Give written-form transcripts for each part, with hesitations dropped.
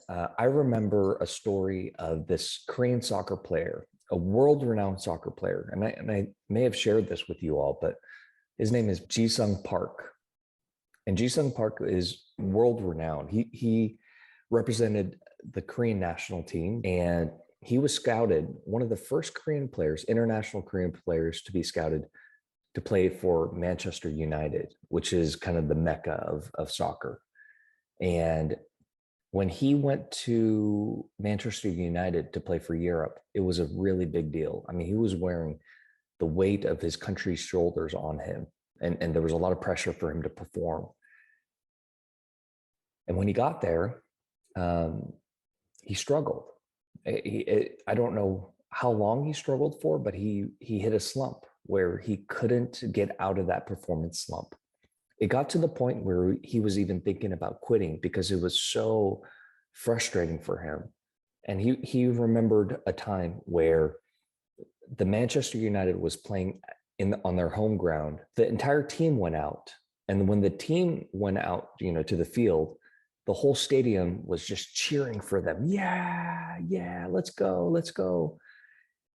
I remember a story of this Korean soccer player, a world-renowned soccer player, and I may have shared this with you all, but his name is Ji-sung Park, and Ji-sung Park is world-renowned. He represented the Korean national team, and he was scouted, one of the first Korean players, international Korean players, to be scouted to play for Manchester United, which is kind of the mecca of soccer. And when he went to Manchester United to play for Europe, it was a really big deal. I mean, he was wearing the weight of his country's shoulders on him, and there was a lot of pressure for him to perform. And when he got there, he struggled. I don't know how long he struggled for, but he hit a slump where he couldn't get out of that performance slump. It got to the point where he was even thinking about quitting because it was so frustrating for him. And he remembered a time where the Manchester United was playing on their home ground. The entire team went out. And when the team went out, to the field, the whole stadium was just cheering for them. Yeah, yeah, let's go, let's go.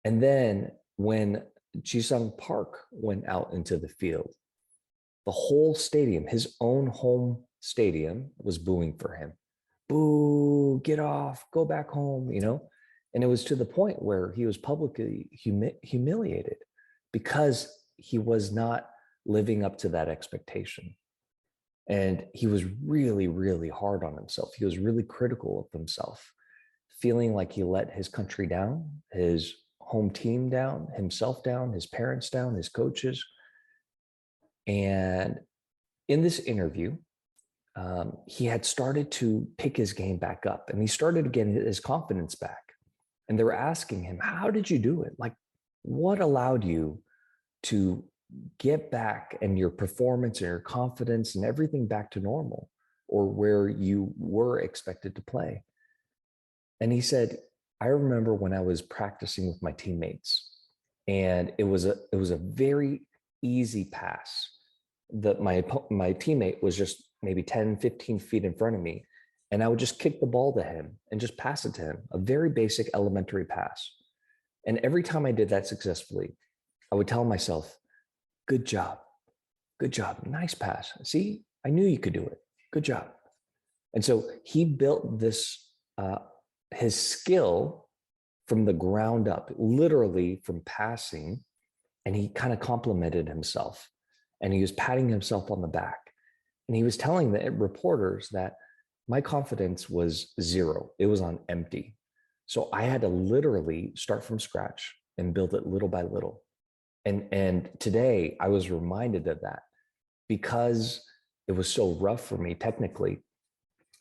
And then when Ji-sung Park went out into the field, the whole stadium, his own home stadium, was booing for him. Boo, get off, go back home, And it was to the point where he was publicly humiliated because he was not living up to that expectation. And he was really, really hard on himself. He was really critical of himself, feeling like he let his country down, his home team down, himself down, his parents down, his coaches. And in this interview, he had started to pick his game back up, and he started getting his confidence back. And they were asking him, how did you do it? Like, what allowed you to get back and your performance and your confidence and everything back to normal, or where you were expected to play? And he said, I remember when I was practicing with my teammates, and it was a very easy pass that my teammate was just maybe 10, 15 feet in front of me. And I would just kick the ball to him and just pass it to him, a very basic elementary pass. And every time I did that successfully, I would tell myself, good job, nice pass. See, I knew you could do it, good job. And so he built this, his skill from the ground up, literally from passing, and he kind of complimented himself. And he was patting himself on the back. And he was telling the reporters that my confidence was zero. It was on empty. So I had to literally start from scratch and build it little by little. And today I was reminded of that because it was so rough for me technically.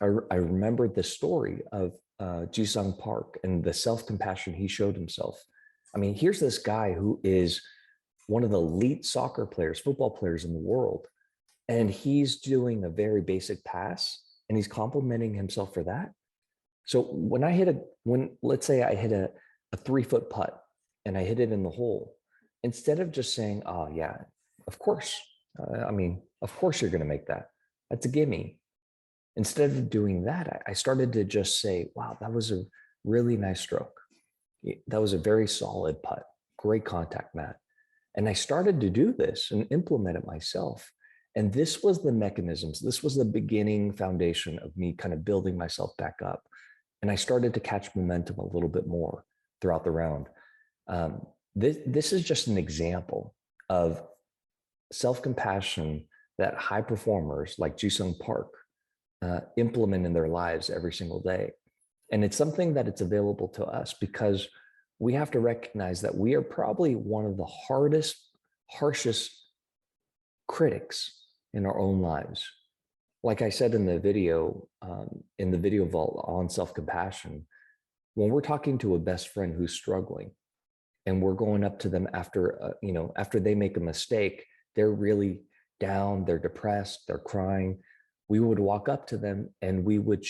I remembered the story of Ji-sung Park and the self-compassion he showed himself. I mean, here's this guy who is one of the elite soccer players, football players in the world, and he's doing a very basic pass and he's complimenting himself for that. So when let's say I hit a 3-foot putt and I hit it in the hole, instead of just saying, oh yeah, of course, of course you're going to make that. That's a gimme. Instead of doing that, I started to just say, wow, that was a really nice stroke. That was a very solid putt, great contact, Matt. And I started to do this and implement it myself. And this was the mechanisms. This was the beginning foundation of me kind of building myself back up. And I started to catch momentum a little bit more throughout the round. This is just an example of self-compassion that high performers like Ji-sung Park implement in their lives every single day. And it's something that it's available to us because we have to recognize that we are probably one of the harshest critics in our own lives. Like I said in the video vault on self-compassion, when we're talking to a best friend who's struggling and we're going up to them after they make a mistake, they're really down, they're depressed, they're crying, we would walk up to them and we would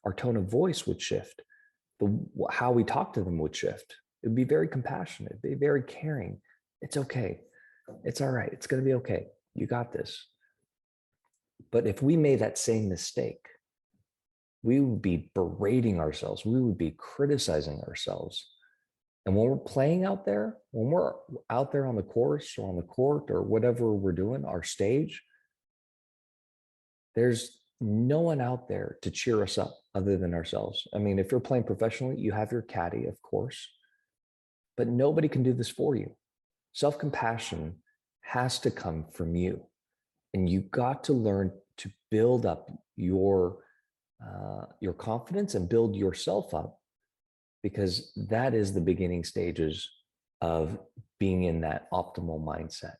our tone of voice would shift. How we talk to them would shift. It'd be very compassionate, it'd be very caring. It's okay. It's all right. It's going to be okay. You got this. But if we made that same mistake we would be berating ourselves. We would be criticizing ourselves. And when we're playing out there, when we're out there on the course or on the court or whatever we're doing, our stage, there's no one out there to cheer us up other than ourselves. I mean, if you're playing professionally, you have your caddy, of course, but nobody can do this for you. Self-compassion has to come from you. And you got to learn to build up your confidence and build yourself up, because that is the beginning stages of being in that optimal mindset.